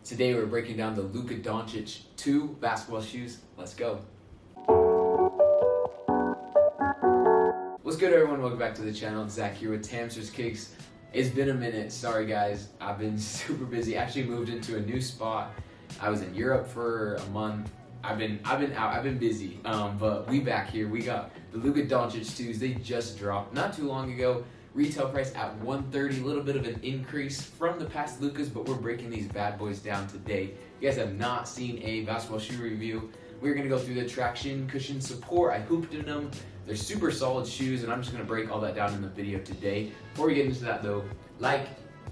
Today we're breaking down the Luka Doncic 2 basketball shoes. Let's go. What's good, everyone? Welcome back to the channel. Zach here with Hamsters Kicks. It's been a minute. Sorry guys, I've been super busy. Actually moved into a new spot. I was in Europe for a month. I've been out. I've been busy. But we back here. We got the Luka Doncic 2s. They just dropped not too long ago. Retail price at $130, a little bit of an increase from the past Lukas, but we're breaking these bad boys down today. If you guys have not seen a basketball shoe review, we're gonna go through the traction, cushion, support. I hooped in them. They're super solid shoes, and I'm just gonna break all that down in the video today. Before we get into that though, like,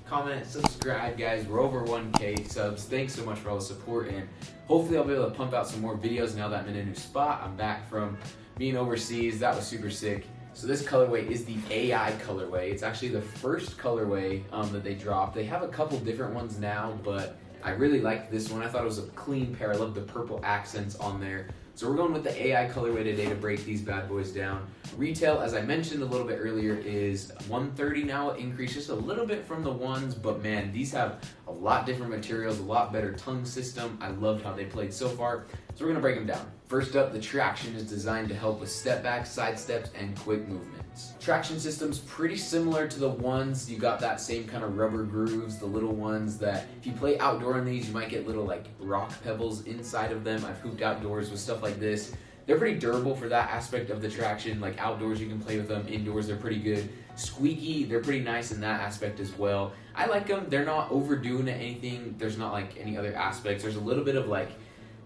comment, subscribe, guys. We're over 1K subs. Thanks so much for all the support, and hopefully I'll be able to pump out some more videos now that I'm in a new spot. I'm back from being overseas. That was super sick. So this colorway is the AI colorway. It's actually the first colorway that they dropped. They have a couple different ones now, but I really liked this one. I thought it was a clean pair. I love the purple accents on there. So we're going with the AI colorway today to break these bad boys down. Retail, as I mentioned a little bit earlier, is $130 now. It increased just a little bit from the ones, but man, these have a lot different materials, a lot better tongue system. I loved how they played so far. So we're gonna break them down. First up, the traction is designed to help with step backs, side steps, and quick movements. Traction system's pretty similar to the ones. You got that same kind of rubber grooves, the little ones that if you play outdoor in these, you might get little like rock pebbles inside of them. I've hooped outdoors with stuff like this. They're pretty durable for that aspect of the traction. Like outdoors, you can play with them. Indoors, they're pretty good. Squeaky, they're pretty nice in that aspect as well. I like them. They're not overdoing anything. There's not like any other aspects. There's a little bit of like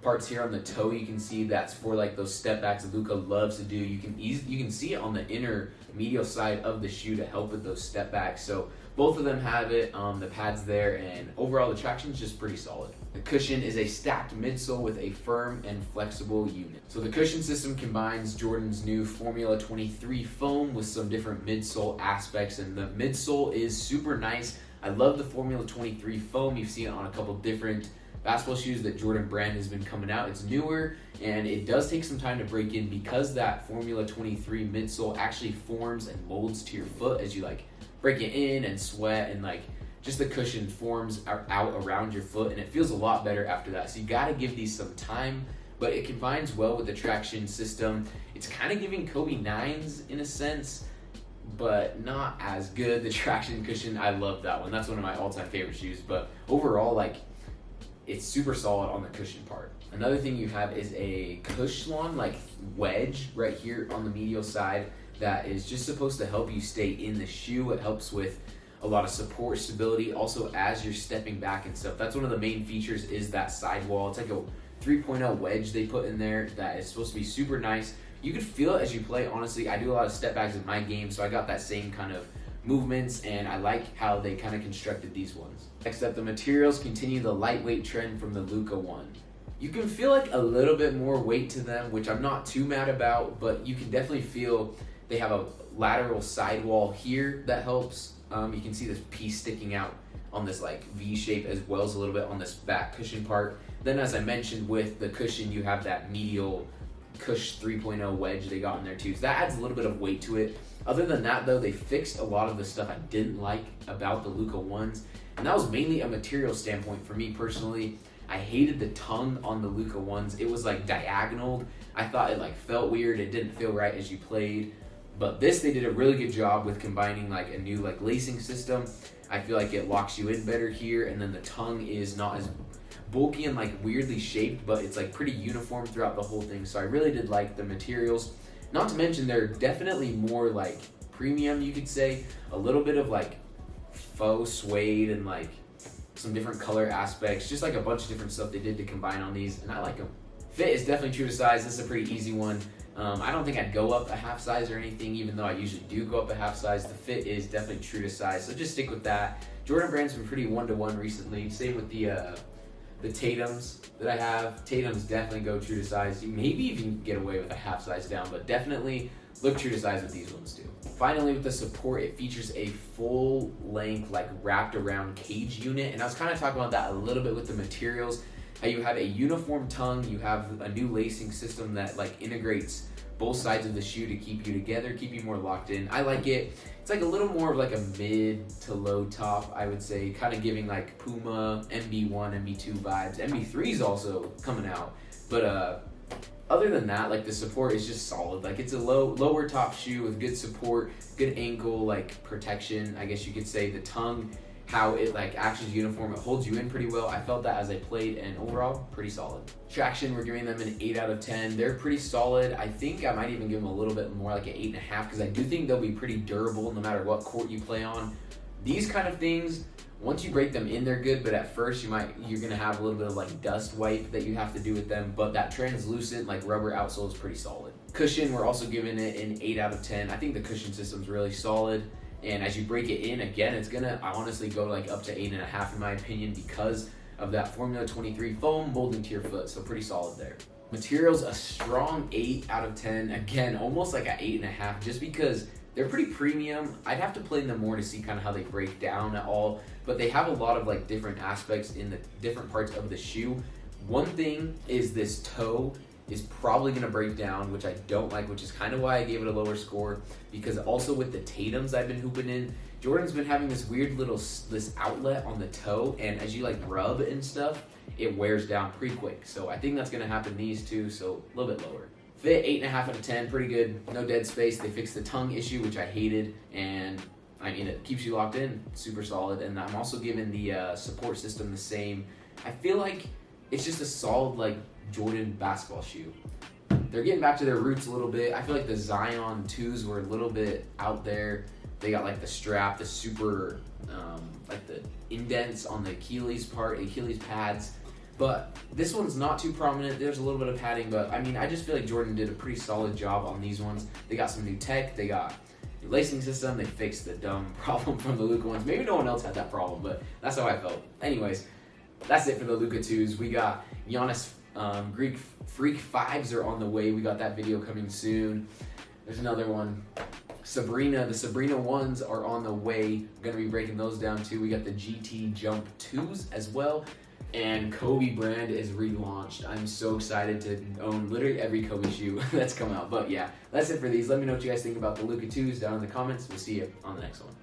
parts here on the toe you can see that's for like those step backs that Luka loves to do. You can see it on the inner medial side of the shoe to help with those step backs. So both of them have it, the pads there, and overall the traction is just pretty solid. The cushion is a stacked midsole with a firm and flexible unit. So the cushion system combines Jordan's new Formula 23 foam with some different midsole aspects, and the midsole is super nice. I love the Formula 23 foam. You've seen it on a couple different basketball shoes that Jordan brand has been coming out. It's newer and it does take some time to break in because that Formula 23 midsole actually forms and molds to your foot as you like break it in and sweat, and like just the cushion forms out around your foot, and it feels a lot better after that. So you got to give these some time, but it combines well with the traction system. It's kind of giving Kobe 9s in a sense, but not as good. The traction cushion, I love that one. That's one of my all-time favorite shoes, but overall, like, it's super solid on the cushion part. Another thing you have is a Cushlon like wedge right here on the medial side that is just supposed to help you stay in the shoe. It helps with a lot of support, stability, also as you're stepping back and stuff. That's one of the main features is that sidewall. It's like a 3.0 wedge they put in there that is supposed to be super nice. You could feel it as you play. Honestly, I do a lot of step backs in my game, so I got that same kind of movements, and I like how they kind of constructed these ones. Next up, the materials continue the lightweight trend from the Luka one. You can feel like a little bit more weight to them, which I'm not too mad about, but you can definitely feel they have a lateral sidewall here that helps. You can see this piece sticking out on this like V shape, as well as a little bit on this back cushion part. Then as I mentioned with the cushion, you have that medial Cush 3.0 wedge they got in there too. So that adds a little bit of weight to it. Other than that though, they fixed a lot of the stuff I didn't like about the Luka ones. And that was mainly a material standpoint for me personally. I hated the tongue on the Luka ones. It was like diagonal. I thought it like felt weird. It didn't feel right as you played. But this, they did a really good job with combining like a new like lacing system. I feel like it locks you in better here, and then the tongue is not as bulky and like weirdly shaped, but it's like pretty uniform throughout the whole thing. So I really did like the materials. Not to mention they're definitely more like premium, you could say. A little bit of like faux suede and like some different color aspects, just like a bunch of different stuff they did to combine on these, and I like them. Fit is definitely true to size. This is a pretty easy one. I don't think I'd go up a half size or anything, even though I usually do go up a half size. The fit is definitely true to size, so just stick with that. Jordan brand's been pretty one-to-one recently. Same with the Tatums that I have. Tatums definitely go true to size. Maybe even get away with a half size down, but definitely look true to size with these ones too. Finally, with the support, it features a full length, like wrapped around cage unit. And I was kind of talking about that a little bit with the materials. how you have a uniform tongue, you have a new lacing system that like integrates both sides of the shoe to keep you together, keep you more locked in. I like it. It's like a little more of like a mid to low top, I would say, kind of giving like Puma, MB1, MB2 vibes. MB3 is also coming out, but other than that, like the support is just solid. Like it's a lower top shoe with good support, good ankle like protection, I guess you could say. The tongue, how it like acts as uniform, it holds you in pretty well. I felt that as I played, and overall, pretty solid. Traction, we're giving them an 8 out of 10. They're pretty solid. I think I might even give them a little bit more, like an 8.5, because I do think they'll be pretty durable no matter what court you play on. These kind of things, once you break them in, they're good, but at first you're gonna have a little bit of like dust wipe that you have to do with them, but that translucent like rubber outsole is pretty solid. Cushion, we're also giving it an 8 out of 10. I think the cushion system's really solid. And as you break it in, again, it's gonna honestly go like up to 8.5 in my opinion because of that Formula 23 foam molding to your foot, so pretty solid there. Materials, a strong 8 out of 10. Again, almost like an 8.5 just because they're pretty premium. I'd have to play them more to see kind of how they break down at all, but they have a lot of like different aspects in the different parts of the shoe. One thing is this toe is probably going to break down, which I don't like, which is kind of why I gave it a lower score, because also with the Tatums I've been hooping in, Jordan's been having this weird little this outlet on the toe, and as you like rub and stuff, it wears down pretty quick. So I think that's going to happen these two, so a little bit lower. Fit, 8.5 out of 10, pretty good. No dead space. They fixed the tongue issue, which I hated, and I mean, it keeps you locked in, super solid. And I'm also giving the support system the same. I feel like it's just a solid like Jordan basketball shoe. They're getting back to their roots a little bit. I feel like the Zion 2s were a little bit out there. They got like the strap, the super, like the indents on the Achilles pads. But this one's not too prominent. There's a little bit of padding, but I mean, I just feel like Jordan did a pretty solid job on these ones. They got some new tech. They got a lacing system. They fixed the dumb problem from the Luka ones. Maybe no one else had that problem, but that's how I felt. Anyways, that's it for the Luka 2s. We got Giannis Greek Freak 5s are on the way. We got that video coming soon. There's another one. The Sabrina 1s are on the way. I'm going to be breaking those down too. We got the GT Jump 2s as well. And Kobe brand is relaunched. I'm so excited to own literally every Kobe shoe that's come out. But yeah, that's it for these. Let me know what you guys think about the Luka 2s down in the comments. We'll see you on the next one.